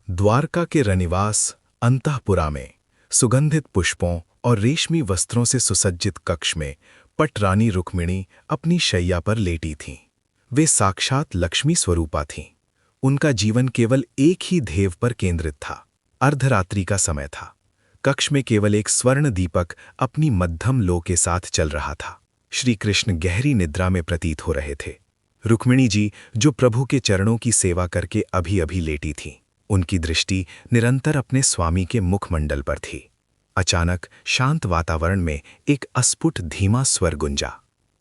द्वारका के रनिवास अंतःपुरा में सुगंधित पुष्पों और रेशमी वस्त्रों से सुसज्जित कक्ष में पट रानी रुक्मिणी अपनी शैया पर लेटी थीं। वे साक्षात लक्ष्मी स्वरूपा थीं। उनका जीवन केवल एक ही ध्येय पर केंद्रित था। अर्धरात्रि का समय था। कक्ष में केवल एक स्वर्ण दीपक अपनी मध्यम लो के साथ चल रहा था। श्री कृष्ण गहरी निद्रा में प्रतीत हो रहे थे। रुक्मिणी जी, जो प्रभु के चरणों की सेवा करके अभी अभी लेटी थीं, उनकी दृष्टि निरंतर अपने स्वामी के मुखमंडल पर थी। अचानक शांत वातावरण में एक अस्फुट धीमा स्वर गुंजा।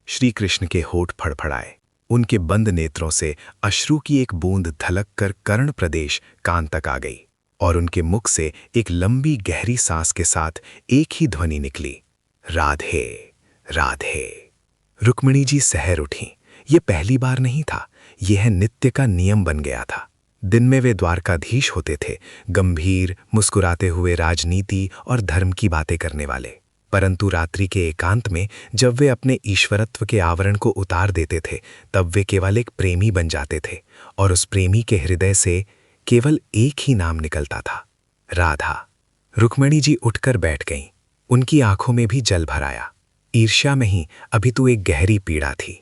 श्री कृष्ण के होठ फड़फड़ाए। उनके बंद नेत्रों से अश्रु की एक बूंद धलक कर कर्ण प्रदेश कान तक आ गई और उनके मुख से एक लंबी गहरी सांस के साथ एक ही ध्वनि निकली, राधे राधे। रुक्मिणी जी सहर उठीं। ये पहली बार नहीं था, यह नित्य का नियम बन गया था। दिन में वे द्वारकाधीश होते थे, गंभीर, मुस्कुराते हुए राजनीति और धर्म की बातें करने वाले। परंतु रात्रि के एकांत में जब वे अपने ईश्वरत्व के आवरण को उतार देते थे, तब वे केवल एक प्रेमी बन जाते थे और उस प्रेमी के हृदय से केवल एक ही नाम निकलता था, राधा। रुक्मिणी जी उठकर बैठ गईं। उनकी आंखों में भी जल भर आया। ईर्ष्या में ही अभी तो एक गहरी पीड़ा थी।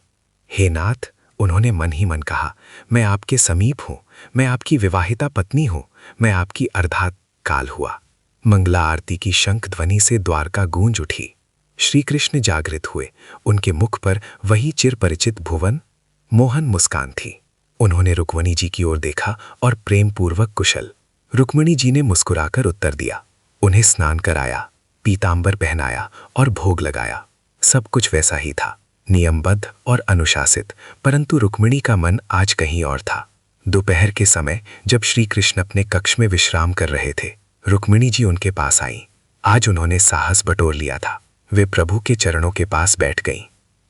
हे नाथ, उन्होंने मन ही मन कहा, मैं आपके समीप हूं, मैं आपकी विवाहिता पत्नी हूं, मैं आपकी अर्धात काल हुआ। मंगला आरती की शंख ध्वनि से द्वारका गूंज उठी। श्री कृष्ण जागृत हुए। उनके मुख पर वही चिर परिचित भुवन मोहन मुस्कान थी। उन्होंने रुक्मिणी जी की ओर देखा और प्रेम पूर्वक कुशल। रुक्मिणी जी ने मुस्कुराकर उत्तर दिया। उन्हें स्नान कराया, पीतांबर पहनाया और भोग लगाया। सब कुछ वैसा ही था, नियमबद्ध और अनुशासित, परंतु रुक्मिणी का मन आज कहीं और था। दोपहर के समय जब श्री कृष्ण अपने कक्ष में विश्राम कर रहे थे, रुक्मिणी जी उनके पास आईं। आज उन्होंने साहस बटोर लिया था। वे प्रभु के चरणों के पास बैठ गईं।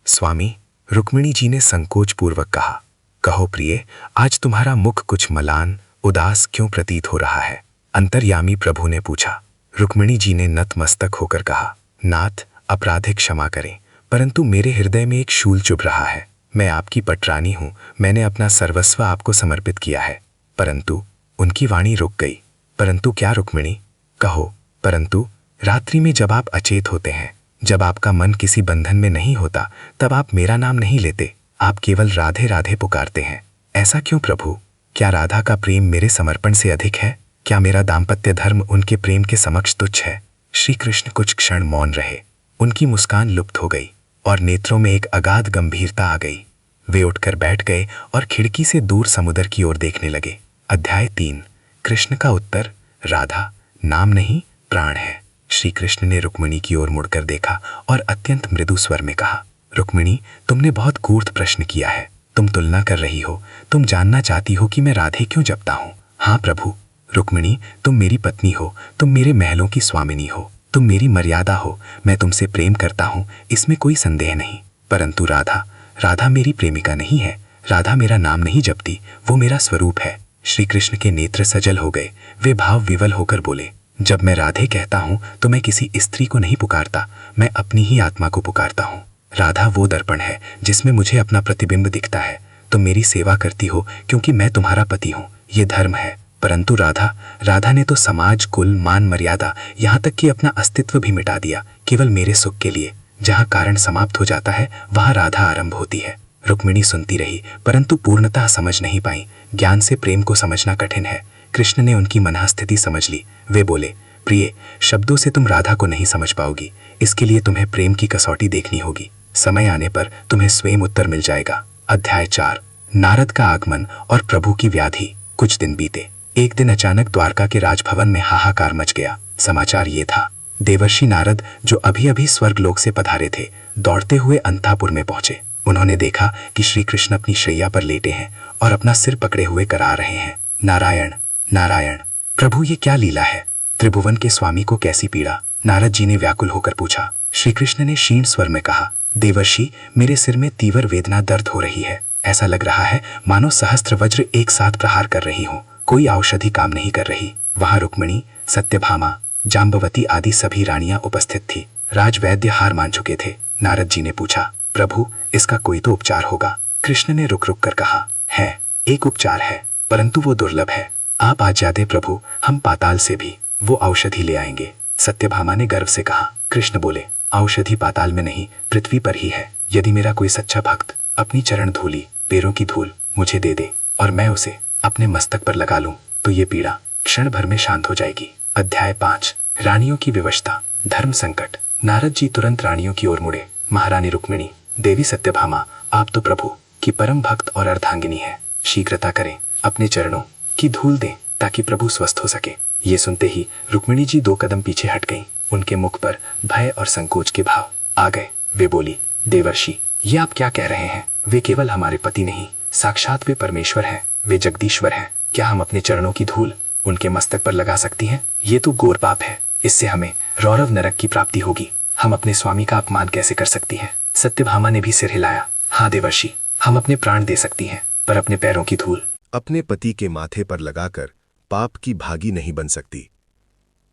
स्वामी, रुक्मिणी जी ने संकोच पूर्वक कहा, कहो प्रिय, आज तुम्हारा मुख कुछ मलान, उदास क्यों प्रतीत हो रहा है? अंतर्यामी प्रभु ने पूछा। रुक्मिणी जी ने नतमस्तक होकर कहा, नाथ, अपराधिक क्षमा करें, परंतु मेरे हृदय में एक शूल चुभ रहा है। मैं आपकी पटरानी हूं, मैंने अपना सर्वस्व आपको समर्पित किया है। परंतु उनकी वाणी रुक गई। परंतु क्या रुक्मिणी? कहो। परंतु रात्रि में जब आप अचेत होते हैं, जब आपका मन किसी बंधन में नहीं होता, तब आप मेरा नाम नहीं लेते, आप केवल राधे राधे पुकारते हैं। ऐसा क्यों प्रभु? क्या राधा का प्रेम मेरे समर्पण से अधिक है? क्या मेरा दाम्पत्य धर्म उनके प्रेम के समक्ष तुच्छ है? श्री कृष्ण कुछ क्षण मौन रहे। उनकी मुस्कान लुप्त हो गई और नेत्रों में एक अगाध गंभीरता आ गई। वे उठकर बैठ गए और खिड़की से दूर समुद्र की ओर देखने लगे। अध्याय 3। कृष्ण का उत्तर, राधा नाम नहीं, प्राण है। श्री कृष्ण ने रुक्मिणी की ओर मुड़कर देखा और अत्यंत मृदु स्वर में कहा, रुक्मिणी, तुमने बहुत गूढ़ प्रश्न किया है। तुम तुलना कर रही हो, तुम जानना चाहती हो कि मैं राधे क्यों जपता हूँ। हाँ प्रभु। रुक्मिणी, तुम मेरी पत्नी हो, तुम मेरे महलों की स्वामिनी हो, तुम मेरी मर्यादा हो, मैं तुमसे प्रेम करता हूँ, इसमें कोई संदेह नहीं। परंतु राधा, राधा मेरी प्रेमिका नहीं है। राधा मेरा नाम नहीं जपती, वो मेरा स्वरूप है। श्री कृष्ण के नेत्र सजल हो गए। वे भाव विवल होकर बोले, जब मैं राधे कहता हूँ तो मैं किसी स्त्री को नहीं पुकारता, मैं अपनी ही आत्मा को पुकारता हूँ। राधा वो दर्पण है जिसमें मुझे अपना प्रतिबिंब दिखता है। तुम मेरी सेवा करती हो क्योंकि मैं तुम्हारा पति हूँ, ये धर्म है। परंतु राधा, राधा ने तो समाज, कुल, मान, मर्यादा, यहाँ तक कि अपना अस्तित्व भी मिटा दिया, केवल मेरे सुख के लिए। जहाँ कारण समाप्त हो जाता है, वहाँ राधा आरंभ होती है। रुक्मिणी सुनती रही, परंतु पूर्णतः समझ नहीं पाई। ज्ञान से प्रेम को समझना कठिन है। कृष्ण ने उनकी मनःस्थिति समझ ली। वे बोले, प्रिय, शब्दों से तुम राधा को नहीं समझ पाओगी। इसके लिए तुम्हें प्रेम की कसौटी देखनी होगी। समय आने पर तुम्हें स्वयं उत्तर मिल जाएगा। अध्याय 4। नारद का आगमन और प्रभु की व्याधि। कुछ दिन बीते। एक दिन अचानक द्वारका के राजभवन में हाहाकार मच गया। समाचार ये था, देवर्षि नारद, जो अभी अभी स्वर्गलोक से पधारे थे, दौड़ते हुए अंतापुर में पहुंचे। उन्होंने देखा कि श्री कृष्ण अपनी शैया पर लेटे हैं और अपना सिर पकड़े हुए करा रहे हैं, नारायण नारायण। प्रभु, ये क्या लीला है? त्रिभुवन के स्वामी को कैसी पीड़ा? नारद जी ने व्याकुल होकर पूछा। श्री कृष्ण ने क्षीण स्वर में कहा, देवर्षि, मेरे सिर में तीव्र वेदना दर्द हो रही है। ऐसा लग रहा है मानो सहस्त्र वज्र एक साथ प्रहार कर रही हो। कोई औषधि काम नहीं कर रही। वहां रुक्मिणी, सत्यभामा, जाम्बवती आदि सभी रानियां उपस्थित थी। राजवैद्य हार मान चुके थे। नारद जी ने पूछा, प्रभु, इसका कोई तो उपचार होगा। कृष्ण ने रुक रुक कर कहा, है, एक उपचार है, परंतु वो दुर्लभ है। आप आज जाते प्रभु, हम पाताल से भी वो औषधि ले आएंगे। सत्यभामा ने गर्व से कहा। कृष्ण बोले, औषधि पाताल में नहीं, पृथ्वी पर ही है। यदि मेरा कोई सच्चा भक्त अपनी चरण धूली, पैरों की धूल मुझे दे दे और मैं उसे अपने मस्तक पर लगा लूं, तो ये पीड़ा क्षण भर में शांत हो जाएगी। अध्याय 5, रानियों की व्यवस्था, धर्म संकट। नारद जी तुरंत रानियों की ओर मुड़े। महारानी रुक्मिणी, देवी सत्यभामा, आप तो प्रभु की परम भक्त और अर्धांगिनी है। शीघ्रता करें, अपने चरणों की धूल दें ताकि प्रभु स्वस्थ हो सके। ये सुनते ही रुक्मिणी जी 2 कदम पीछे हट गईं। उनके मुख पर भय और संकोच के भाव आ गए। वे बोली, देवर्षि, ये आप क्या कह रहे हैं? वे केवल हमारे पति नहीं, साक्षात वे परमेश्वर हैं, वे जगदीश्वर हैं। क्या हम अपने चरणों की धूल उनके मस्तक पर लगा सकती हैं? ये तो घोर पाप है। इससे हमें रौरव नरक की प्राप्ति होगी। हम अपने स्वामी का अपमान कैसे कर सकती हैं? सत्यभामा ने भी सिर हिलाया। हाँ देवर्षि, हम अपने प्राण दे सकती हैं, पर अपने पैरों की धूल अपने पति के माथे पर लगाकर पाप की भागी नहीं बन सकती।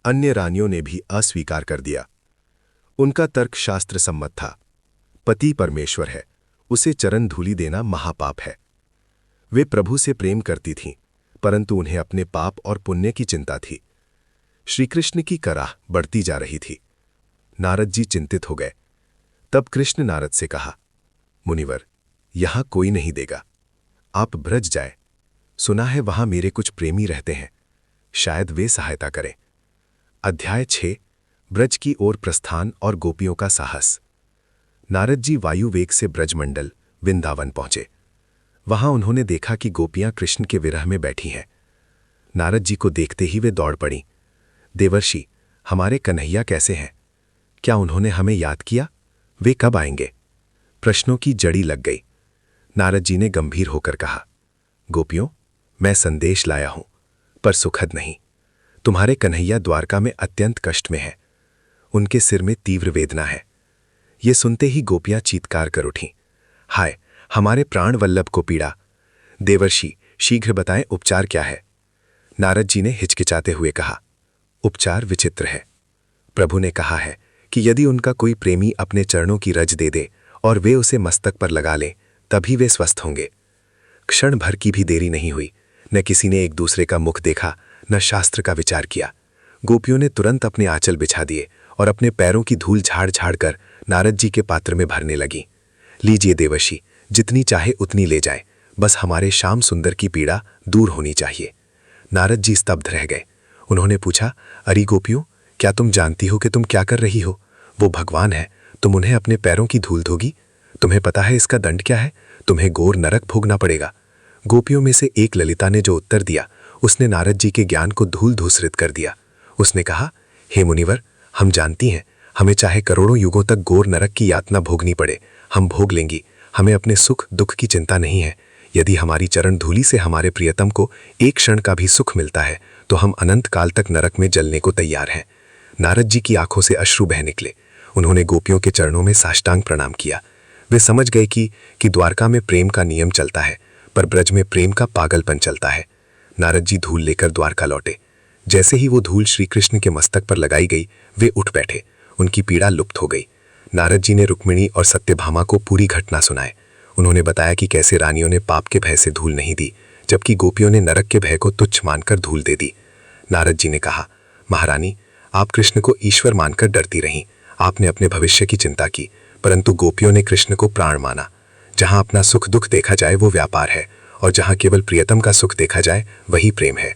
अन्य रानियों ने भी अस्वीकार कर दिया। उनका तर्क शास्त्र सम्मत था। पति परमेश्वर है, उसे चरण धूली देना महापाप है। वे प्रभु से प्रेम करती थीं, परंतु उन्हें अपने पाप और पुण्य की चिंता थी। श्रीकृष्ण की कराह बढ़ती जा रही थी। नारद जी चिंतित हो गए। तब कृष्ण नारद से कहा, मुनिवर, यहां कोई नहीं देगा, आप ब्रज जाए। सुना है वहां मेरे कुछ प्रेमी रहते हैं, शायद वे सहायता करें। अध्याय 6, ब्रज की ओर प्रस्थान और गोपियों का साहस। नारद जी वायु वेग से ब्रजमंडल वृंदावन पहुंचे। वहां उन्होंने देखा कि गोपियां कृष्ण के विरह में बैठी हैं। नारद जी को देखते ही वे दौड़ पड़ी। देवर्षि, हमारे कन्हैया कैसे हैं? क्या उन्होंने हमें याद किया? वे कब आएंगे? प्रश्नों की जड़ी लग गई। नारद जी ने गंभीर होकर कहा, गोपियों, मैं संदेश लाया हूं, पर सुखद नहीं। तुम्हारे कन्हैया द्वारका में अत्यंत कष्ट में है। उनके सिर में तीव्र वेदना है। ये सुनते ही गोपियां चीत्कार कर उठीं। हाय, हमारे प्राण वल्लभ को पीड़ा। देवर्षि, शीघ्र बताएं उपचार क्या है? नारद जी ने हिचकिचाते हुए कहा, उपचार विचित्र है। प्रभु ने कहा है कि यदि उनका कोई प्रेमी अपने चरणों की रज दे दे और वे उसे मस्तक पर लगा लें, तभी वे स्वस्थ होंगे। क्षण भर की भी देरी नहीं हुई। न किसी ने एक दूसरे का मुख देखा, न शास्त्र का विचार किया। गोपियों ने तुरंत अपने आंचल बिछा दिए और अपने पैरों की धूल झाड़ झाड़ कर नारद जी के पात्र में भरने लगी। लीजिए देवर्षि, जितनी चाहे उतनी ले जाएं, बस हमारे श्याम सुंदर की पीड़ा दूर होनी चाहिए। नारद जी स्तब्ध रह गए। उन्होंने पूछा, अरे गोपियों, क्या तुम जानती हो कि तुम क्या कर रही हो? वो भगवान है, तुम उन्हें अपने पैरों की धूल धोगी? तुम्हें पता है इसका दंड क्या है? तुम्हें घोर नरक भोगना पड़ेगा। गोपियों में से एक ललिता ने जो उत्तर दिया, उसने नारद जी के ज्ञान को धूल धूसरित कर दिया। उसने कहा, हे मुनिवर, हम जानती हैं, हमें चाहे करोड़ों युगों तक घोर नरक की यातना भोगनी पड़े, हम भोग लेंगी। हमें अपने सुख दुख की चिंता नहीं है। यदि हमारी चरण धूली से हमारे प्रियतम को एक क्षण का भी सुख मिलता है, तो हम अनंत काल तक नरक में जलने को तैयार हैं। नारद जी की आंखों से अश्रु बह निकले। उन्होंने गोपियों के चरणों में साष्टांग प्रणाम किया। वे समझ गए कि द्वारका में प्रेम का नियम चलता है, पर ब्रज में प्रेम का पागलपन चलता है। नारद जी धूल लेकर द्वारका लौटे। जैसे ही वो धूल श्री कृष्ण के मस्तक पर लगाई गई, वे उठ बैठे। उनकी पीड़ा लुप्त हो गई। नारद जी ने रुक्मिणी और सत्यभामा को पूरी घटना सुनाई। उन्होंने बताया कि कैसे रानियों ने पाप के भय से धूल नहीं दी, जबकि गोपियों ने नरक के भय को तुच्छ मानकर धूल दे दी। नारद जी ने कहा, महारानी, आप कृष्ण को ईश्वर मानकर डरती रहीं। आपने अपने भविष्य की चिंता की, परंतु गोपियों ने कृष्ण को प्राण माना। जहां अपना सुख दुख देखा जाए वो व्यापार है, और जहां केवल प्रियतम का सुख देखा जाए वही प्रेम है।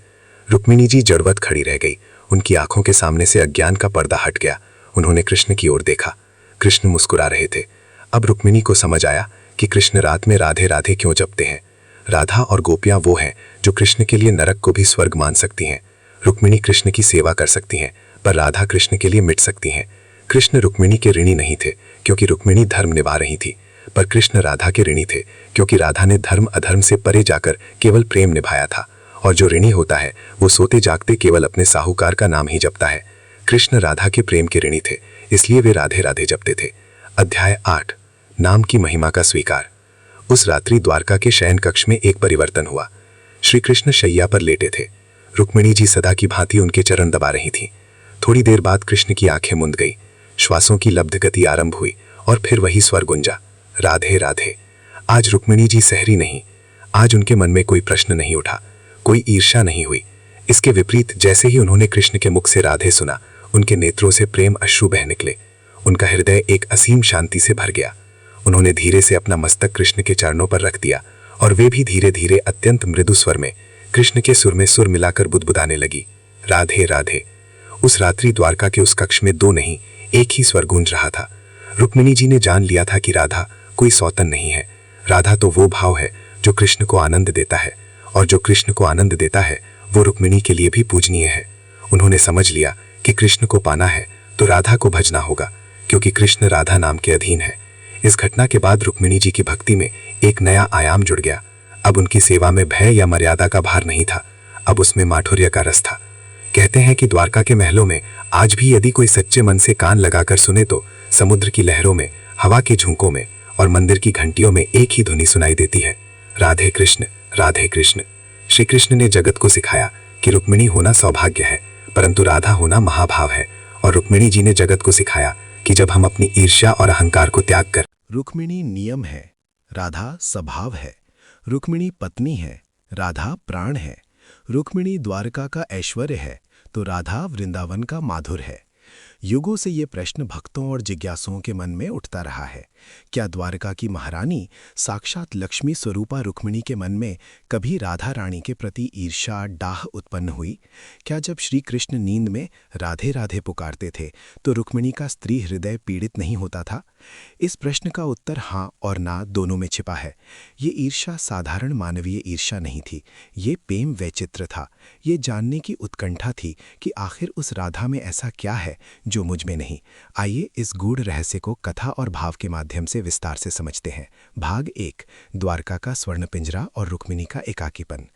रुक्मिणी जी जड़वत खड़ी रह गई। उनकी आंखों के सामने से अज्ञान का पर्दा हट गया। उन्होंने कृष्ण की ओर देखा। कृष्ण मुस्कुरा रहे थे। अब रुक्मिणी को समझ आया कि कृष्ण रात में राधे राधे क्यों जपते हैं। राधा और गोपियां वो हैं जो कृष्ण के लिए नरक को भी स्वर्ग मान सकती हैं। रुक्मिणी कृष्ण की सेवा कर सकती हैं, पर राधा कृष्ण के लिए मिट सकती हैं। कृष्ण रुक्मिणी के ऋणी नहीं थे, क्योंकि रुक्मिणी धर्म निभा रही थी, पर कृष्ण राधा के ऋणी थे, क्योंकि राधा ने धर्म अधर्म से परे जाकर केवल प्रेम निभाया था। और जो ऋणी होता है वो सोते जागते केवल अपने साहूकार का नाम ही जपता है। कृष्ण राधा के प्रेम के ऋणी थे, इसलिए वे राधे राधे जपते थे। अध्याय 8, नाम की महिमा का स्वीकार। उस रात्रि द्वारका के शयन कक्ष में एक परिवर्तन हुआ। श्री कृष्ण शैया पर लेटे थे। रुक्मिणी जी सदा की भांति उनके चरण दबा रही थी। थोड़ी देर बाद कृष्ण की आंखें मुंद गई। श्वासों की लब्ध गति आरंभ हुई और फिर वही स्वर गुंजा, राधे राधे। आज रुक्मिणी जी सहरी नहीं। आज उनके मन में कोई प्रश्न नहीं उठा, कोई ईर्ष्या नहीं हुई। इसके विपरीत जैसे ही उन्होंने कृष्ण के मुख से राधे सुना, उनके नेत्रों से प्रेम अश्रु बह निकले। उनका हृदय एक असीम शांति से भर गया। उन्होंने धीरे से अपना मस्तक कृष्ण के चरणों पर रख दिया और वे भी धीरे धीरे अत्यंत मृदु स्वर में कृष्ण के सुर में सुर मिलाकर बुदबुदाने लगी, राधे राधे। उस रात्रि द्वारका के उस कक्ष में दो नहीं, एक ही स्वर गूंज रहा था। रुक्मिणी जी ने जान लिया था कि राधा कोई सौतन नहीं है। राधा तो वो भाव है जो कृष्ण को आनंद देता है, और जो कृष्ण को आनंद देता है वो रुक्मिणी के लिए भी पूजनीय है। उन्होंने समझ लिया कि कृष्ण को पाना है तो राधा को भजना होगा, क्योंकि कृष्ण राधा नाम के अधीन है। इस घटना के बाद रुक्मिणी जी की भक्ति में एक नया आयाम जुड़ गया। अब उनकी सेवा में भय या मर्यादा का भार नहीं था, अब उसमें माधुर्य का रस था। कहते हैं कि द्वारका के महलों में आज भी यदि कोई सच्चे मन से कान लगाकर सुने तो समुद्र की लहरों में, हवा के झोंकों में और मंदिर की घंटियों में एक ही ध्वनि सुनाई देती है, राधे कृष्ण राधे कृष्ण। श्री कृष्ण ने जगत को सिखाया कि रुक्मिणी होना सौभाग्य है, परंतु राधा होना महाभाव है। और रुक्मिणी जी ने जगत को सिखाया कि जब हम अपनी ईर्ष्या और अहंकार को त्याग कर रुक्मिणी नियम है, राधा स्वभाव है। रुक्मिणी पत्नी है, राधा प्राण है। रुक्मिणी द्वारका का ऐश्वर्य है तो राधा वृंदावन का माधुर है। युगों से ये प्रश्न भक्तों और जिज्ञासुओं के मन में उठता रहा है। क्या द्वारका की महारानी साक्षात लक्ष्मी स्वरूपा रुक्मिणी के मन में कभी राधा रानी के प्रति ईर्ष्या डाह उत्पन्न हुई? क्या जब श्री कृष्ण नींद में राधे राधे पुकारते थे तो रुक्मिणी का स्त्री हृदय पीड़ित नहीं होता था? इस प्रश्न का उत्तर हाँ और ना दोनों में छिपा है। ये ईर्ष्या साधारण मानवीय ईर्ष्या नहीं थी, ये प्रेम वैचित्र था। ये जानने की उत्कंठा थी कि आखिर उस राधा में ऐसा क्या है जो मुझ में नहीं। आइए इस गूढ़ रहस्य को कथा और भाव के माध्यम से विस्तार से समझते हैं। भाग 1, द्वारका का स्वर्ण पिंजरा और रुक्मिणी का एकाकीपन।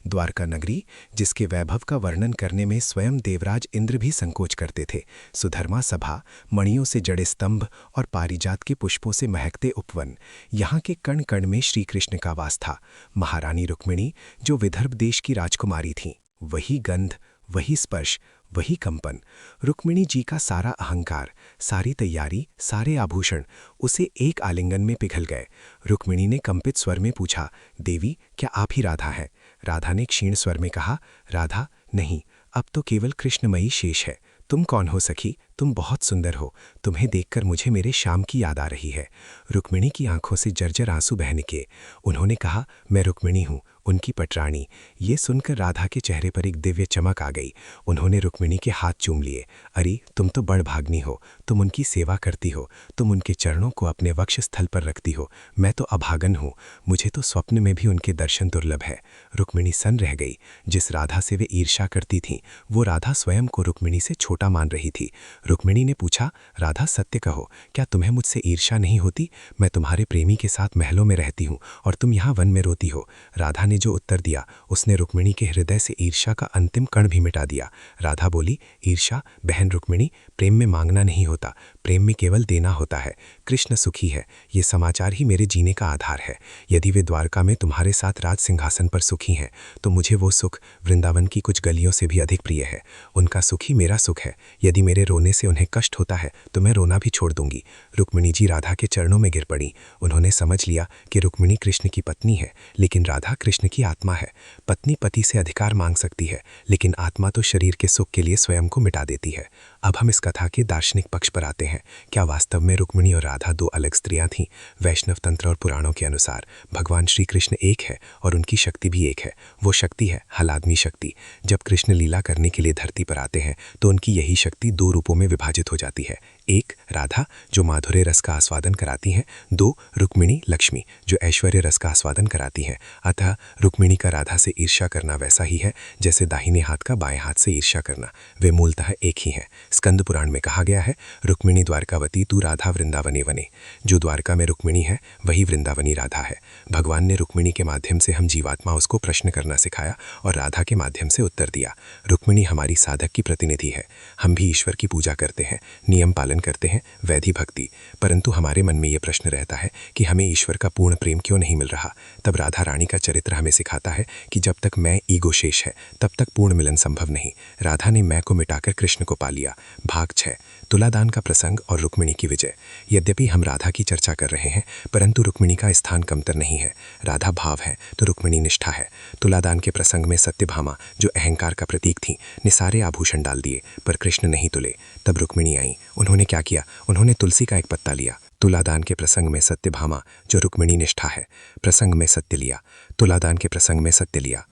द्वारका नगरी, जिसके वैभव का वर्णन करने में स्वयं देवराज इंद्र भी संकोच करते थे। सुधर्मा सभा, मणियों से जड़े स्तंभ और पारिजात के पुष्पों से महकते उपवन, यहाँ के कण कण में श्री कृष्ण का वास था। महारानी रुक्मिणी जो विदर्भ देश की राजकुमारी थीं, वही गंध, वही स्पर्श, वही कंपन। रुक्मिणी जी का सारा अहंकार, सारी तैयारी, सारे आभूषण उसे एक आलिंगन में पिघल गए। रुक्मिणी ने कंपित स्वर में पूछा, देवी क्या आप ही राधा हैं? राधा ने क्षीण स्वर में कहा, राधा नहीं, अब तो केवल कृष्णमयी शेष है। तुम कौन हो सखी? तुम बहुत सुंदर हो, तुम्हें देखकर मुझे मेरे श्याम की याद आ रही है। रुक्मिणी की आंखों से जर्जर आंसू बह निकले। उन्होंने कहा, मैं रुक्मिणी हूँ, उनकी पटरानी। ये सुनकर राधा के चेहरे पर एक दिव्य चमक आ गई। उन्होंने रुक्मिणी के हाथ चूम लिए। अरे तुम तो बड़ भाग्नी हो, तुम उनकी सेवा करती हो, तुम उनके चरणों को अपने वक्ष स्थल पर रखती हो। मैं तो अभागन हूँ, मुझे तो स्वप्न में भी उनके दर्शन दुर्लभ है। रुक्मिणी सन्न रह गई। जिस राधा से वे ईर्ष्या करती थीं, वो राधा स्वयं को रुक्मिणी से छोटा मान रही थी। रुक्मिणी ने पूछा, राधा सत्य कहो, क्या तुम्हें मुझसे ईर्ष्या नहीं होती? मैं तुम्हारे प्रेमी के साथ महलों में रहती हूँ और तुम यहाँ वन में रोती हो। राधा ने जो उत्तर दिया उसने रुक्मिणी के हृदय से ईर्ष्या का अंतिम कण भी मिटा दिया। राधा बोली, ईर्ष्या बहन रुक्मिणी, प्रेम में मांगना नहीं होता, प्रेम में केवल देना होता है। कृष्ण सुखी है, ये समाचार ही मेरे जीने का आधार है। यदि वे द्वारका में तुम्हारे साथ राज सिंहासन पर सुखी हैं तो मुझे वो सुख वृंदावन की कुछ गलियों से भी अधिक प्रिय है। उनका सुख ही मेरा सुख है। यदि मेरे रोने से उन्हें कष्ट होता है तो मैं रोना भी छोड़ दूंगी। रुक्मिणी जी राधा के चरणों में गिर पड़ी। उन्होंने समझ लिया कि रुक्मिणी कृष्ण की पत्नी है, लेकिन राधा कृष्ण की आत्मा है। पत्नी पति से अधिकार मांग सकती है, लेकिन आत्मा तो शरीर के सुख के लिए स्वयं को मिटा देती है। अब हम इस कथा के दार्शनिक पक्ष पर आते हैं। क्या वास्तव में रुक्मिणी और राधा दो अलग स्त्रियां थीं? वैष्णव तंत्र और पुराणों के अनुसार भगवान श्री कृष्ण एक है और उनकी शक्ति भी एक है। वो शक्ति है हलादमी शक्ति। जब कृष्ण लीला करने के लिए धरती पर आते हैं तो उनकी यही शक्ति दो रूपों में विभाजित हो जाती है। एक राधा जो माधुर्य रस का आस्वादन कराती हैं, दो रुक्मिणी लक्ष्मी जो ऐश्वर्य रस का आस्वादन कराती हैं। अतः रुक्मिणी का राधा से ईर्ष्या करना वैसा ही है जैसे दाहिने हाथ का बाएं हाथ से ईर्ष्या करना। वे मूलतः एक ही हैं। स्कंद पुराण में कहा गया है, रुक्मिणी द्वारकावती तू राधा वृंदावने वने। जो द्वारका में रुक्मिणी है वही वृंदावनी राधा है। भगवान ने रुक्मिणी के माध्यम से हम जीवात्मा उसको प्रश्न करना सिखाया और राधा के माध्यम से उत्तर दिया। रुक्मिणी हमारी साधक की प्रतिनिधि है। हम भी ईश्वर की पूजा करते हैं, नियम पालन करते हैं, वैधि भक्ति, परंतु हमारे मन में ये प्रश्न रहता है कि हमें ईश्वर का पूर्ण प्रेम क्यों नहीं मिल रहा। तब राधा रानी का चरित्र हमें सिखाता है कि जब तक मैं ईगो शेष है तब तक पूर्ण मिलन संभव नहीं। राधा ने मैं को मिटाकर कृष्ण को पा लिया। भाग 6, तुलादान का प्रसंग और रुक्मिणी की विजय। यद्यपि हम राधा की चर्चा कर रहे हैं, परंतु रुक्मिणी का स्थान कमतर नहीं है। राधा भाव है तो रुक्मिणी निष्ठा है। तुलादान के प्रसंग में सत्यभामा, जो अहंकार का प्रतीक थी, ने सारे आभूषण डाल दिए, पर कृष्ण नहीं तुले। तब रुक्मिणी आई। उन्होंने क्या किया? उन्होंने तुलसी का एक पत्ता लिया। तुलादान के प्रसंग में सत्यभामा, जो रुक्मिणी निष्ठा है, प्रसंग में सत्य लिया। तुलादान के प्रसंग में सत्य लिया।